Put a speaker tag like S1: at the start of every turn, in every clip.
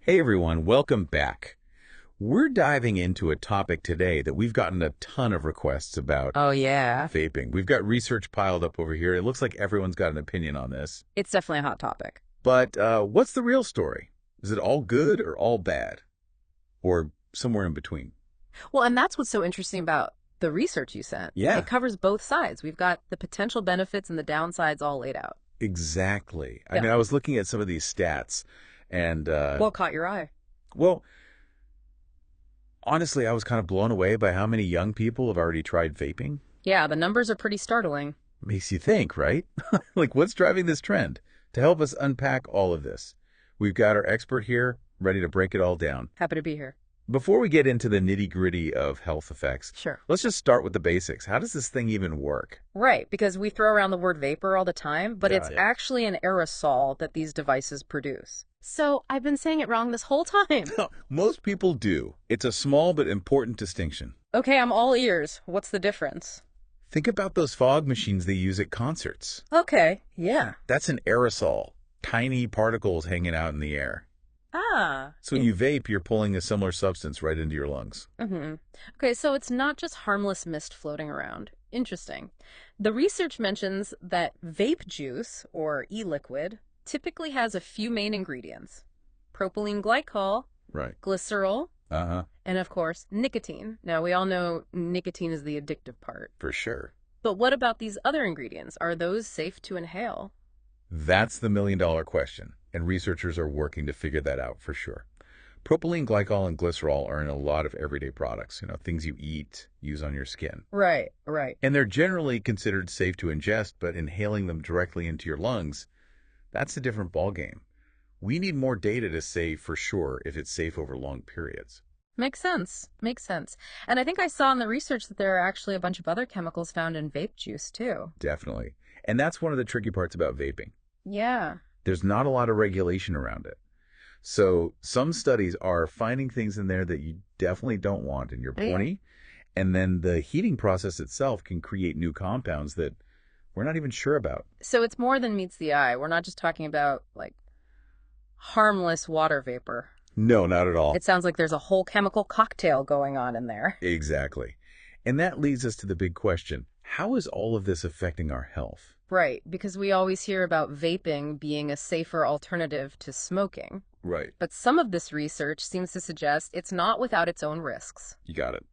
S1: Hey everyone, welcome back. We're diving into a topic today that we've gotten a ton of requests about
S2: Oh, yeah.
S1: vaping. We've got research piled up over here. It looks like everyone's got an opinion on this.
S2: It's definitely a hot topic.
S1: But what's the real story? Is it all good or all bad? Or somewhere in between?
S2: Well, and that's what's so interesting about the research you sent.
S1: Yeah,
S2: It covers both sides. We've got the potential benefits and the downsides all laid out.
S1: exactly. I
S2: Yeah.
S1: mean, I was looking at some of these stats and,
S2: What caught your eye?
S1: well, honestly, I was kind of blown away by how many young people have already tried vaping.
S2: Yeah, the numbers are pretty startling.
S1: Makes you think, right? Like, what's driving this trend? To help us unpack all of this, we've got our expert here ready to break it all down.
S2: Happy to be here.
S1: Before we get into the nitty-gritty of health effects,
S2: Sure.
S1: let's just start with the basics. How does this thing even work?
S2: Right, because we throw around the word vapor all the time, but
S1: Yeah,
S2: it's
S1: yeah.
S2: actually an aerosol that these devices produce. So I've been saying it wrong this whole time.
S1: Most people do. It's a small but important distinction.
S2: Okay, I'm all ears. What's the difference?
S1: Think about those fog machines they use at concerts.
S2: Okay, yeah.
S1: That's an aerosol, tiny particles hanging out in the air.
S2: Ah.
S1: So when you vape, you're pulling a similar substance right into your lungs.
S2: Mm-hmm. Okay, so it's not just harmless mist floating around. Interesting. The research mentions that vape juice, or e-liquid, typically has a few main ingredients. Propylene glycol,
S1: Right.
S2: glycerol,
S1: Uh-huh.
S2: and of course, nicotine. Now, we all know nicotine is the addictive part.
S1: For sure.
S2: But what about these other ingredients? Are those safe to inhale?
S1: That's the million-dollar question, and researchers are working to figure that out for sure. Propylene glycol and glycerol are in a lot of everyday products, things you eat, use on your skin.
S2: Right, right.
S1: And they're generally considered safe to ingest, but inhaling them directly into your lungs, that's a different ballgame. We need more data to say for sure if it's safe over long periods.
S2: Makes sense. Makes sense. And I think I saw in the research that there are actually a bunch of other chemicals found in vape juice, too.
S1: Definitely. And that's one of the tricky parts about vaping.
S2: Yeah.
S1: There's not a lot of regulation around it. So some studies are finding things in there that you definitely don't want in your
S2: Yeah.
S1: 20, and then the heating process itself can create new compounds that we're not even sure about.
S2: So it's more than meets the eye. We're not just talking about, like, harmless water vapor.
S1: No, not at all.
S2: It sounds like there's a whole chemical cocktail going on in there.
S1: Exactly. And that leads us to the big question. How is all of this affecting our health?
S2: Right, because we always hear about vaping being a safer alternative to smoking.
S1: Right.
S2: But some of this research seems to suggest it's not without its own risks.
S1: You got it.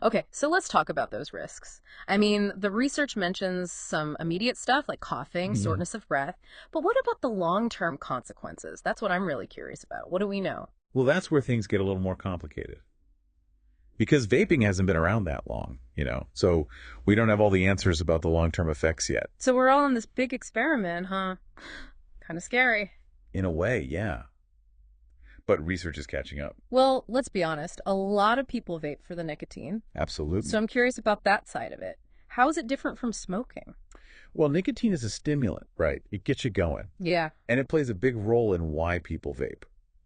S2: Okay, so let's talk about those risks. I mean, the research mentions some immediate stuff like coughing,
S1: Mhm.
S2: shortness of breath, but what about the long-term consequences? That's what I'm really curious about. What do we know?
S1: Well, that's where things get a little more complicated. Because vaping hasn't been around that long, so we don't have all the answers about the long-term effects yet.
S2: So we're all in this big experiment, huh? Kind of scary.
S1: In a way, yeah. But research is catching up.
S2: Well, let's be honest, a lot of people vape for the nicotine.
S1: Absolutely.
S2: So I'm curious about that side of it. How is it different from smoking?
S1: Well, nicotine is a stimulant, right? It gets you going.
S2: Yeah.
S1: And it plays a big role in why people vape.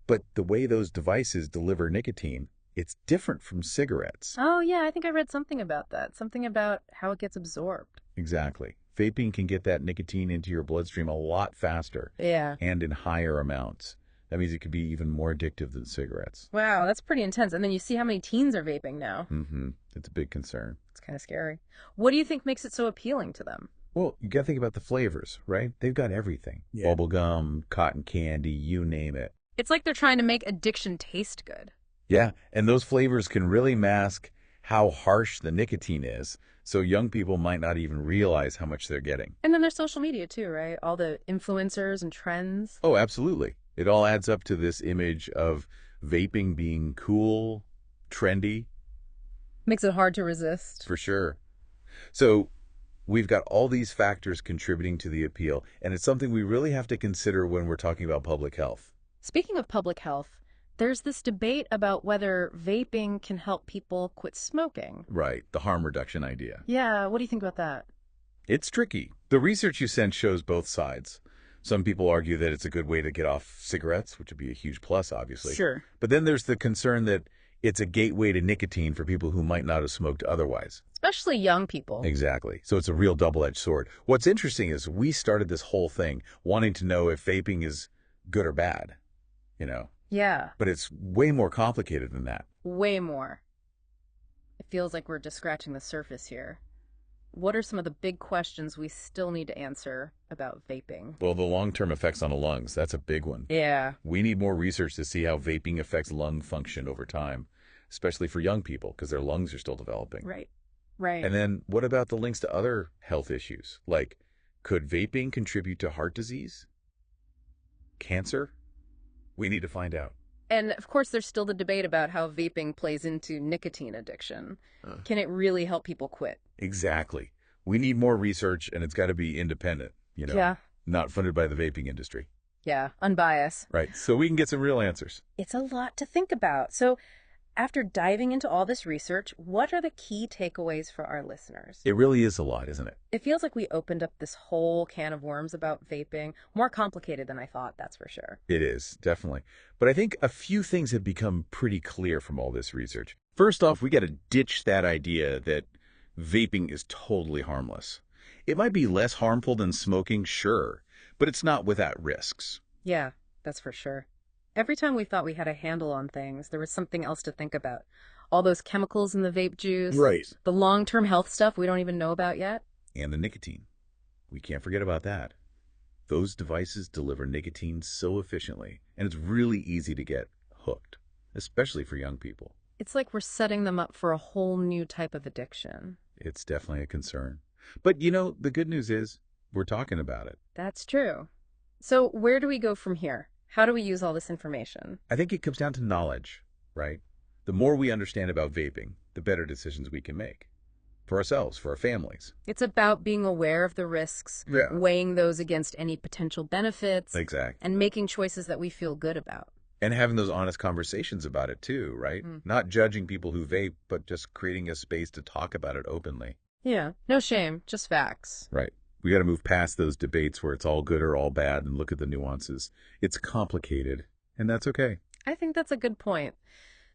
S1: But the way those devices deliver nicotine, it's different from cigarettes.
S2: Oh, yeah, I think I read something about that. Something about how it gets absorbed.
S1: Exactly. Vaping can get that nicotine into your bloodstream a lot faster
S2: Yeah.
S1: and in higher amounts. That means it could be even more addictive than cigarettes.
S2: Wow, that's pretty intense. And then you see how many teens are vaping now.
S1: Mm-hmm. It's a big concern.
S2: It's kind of scary. What do you think makes it so appealing to them?
S1: Well, you got to think about the flavors, right? They've got everything.
S2: Yeah.
S1: Bubble gum, cotton candy, you name it.
S2: It's like they're trying to make addiction taste good.
S1: Yeah, and those flavors can really mask how harsh the nicotine is, so young people might not even realize how much they're getting.
S2: And then there's social media too, right? All the influencers and trends.
S1: Oh, absolutely. It all adds up to this image of vaping being cool, trendy,
S2: Makes it hard to resist.
S1: for sure. So we've got all these factors contributing to the appeal, and it's something we really have to consider when we're talking about public health.
S2: Speaking of public health, there's this debate about whether vaping can help people quit smoking.
S1: Right, the harm reduction idea.
S2: Yeah, what do you think about that?
S1: It's tricky. The research you sent shows both sides. Some people argue that it's a good way to get off cigarettes, which would be a huge plus, obviously.
S2: Sure.
S1: But then there's the concern that it's a gateway to nicotine for people who might not have smoked otherwise.
S2: Especially young people.
S1: Exactly. So it's a real double-edged sword. What's interesting is we started this whole thing wanting to know if vaping is good or bad,
S2: Yeah,
S1: But it's way more complicated than that.
S2: way more. It feels like we're just scratching the surface here. What are some of the big questions we still need to answer about vaping?
S1: Well, the long-term effects on the lungs, that's a big one.
S2: Yeah,
S1: We need more research to see how vaping affects lung function over time, especially for young people because their lungs are still developing.
S2: right. Right.
S1: And then what about the links to other health issues? Like, could vaping contribute to heart disease? Cancer? We need to find out.
S2: And of course, there's still the debate about how vaping plays into nicotine addiction. Can it really help people quit?
S1: Exactly. We need more research, and it's got to be independent,
S2: Yeah.
S1: not funded by the vaping industry.
S2: Yeah, unbiased.
S1: Right. So we can get some real answers.
S2: It's a lot to think about. So, after diving into all this research, what are the key takeaways for our listeners?
S1: It really is a lot, isn't it?
S2: It feels like we opened up this whole can of worms about vaping. More complicated than I thought, that's for sure.
S1: It is, definitely. But I think a few things have become pretty clear from all this research. First off, we got to ditch that idea that vaping is totally harmless. It might be less harmful than smoking, sure, but it's not without risks.
S2: Yeah, that's for sure. Every time we thought we had a handle on things, there was something else to think about. All those chemicals in the vape juice.
S1: Right.
S2: The long-term health stuff we don't even know about yet.
S1: And the nicotine. We can't forget about that. Those devices deliver nicotine so efficiently, and it's really easy to get hooked, especially for young people.
S2: It's like we're setting them up for a whole new type of addiction.
S1: It's definitely a concern. But the good news is we're talking about it.
S2: That's true. So where do we go from here? How do we use all this information?
S1: I think it comes down to knowledge, right? The more we understand about vaping, the better decisions we can make. For ourselves, for our families.
S2: It's about being aware of the risks,
S1: Yeah.
S2: weighing those against any potential benefits,
S1: Exactly.
S2: and making choices that we feel good about.
S1: And having those honest conversations about it too, right? Not judging people who vape, but just creating a space to talk about it openly.
S2: Yeah, no shame, just facts.
S1: Right. We got to move past those debates where it's all good or all bad and look at the nuances. It's complicated, and that's okay.
S2: I think that's a good point.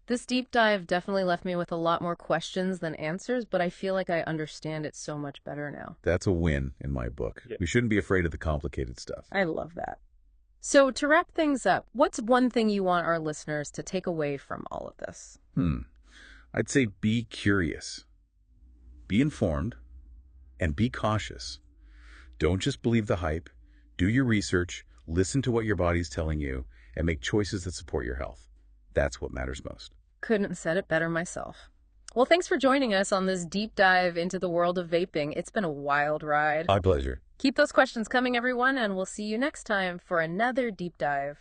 S2: This deep dive definitely left me with a lot more questions than answers, but I feel like I understand it so much better now.
S1: That's a win in my book.
S2: Yeah.
S1: We shouldn't be afraid of the complicated stuff.
S2: I love that. So to wrap things up, what's one thing you want our listeners to take away from all of this?
S1: I'd say be curious, be informed, and be cautious. Don't just believe the hype. Do your research, listen to what your body's telling you, and make choices that support your health. That's what matters most.
S2: Couldn't have said it better myself. Well, thanks for joining us on this deep dive into the world of vaping. It's been a wild ride.
S1: My pleasure.
S2: Keep those questions coming, everyone, and we'll see you next time for another deep dive.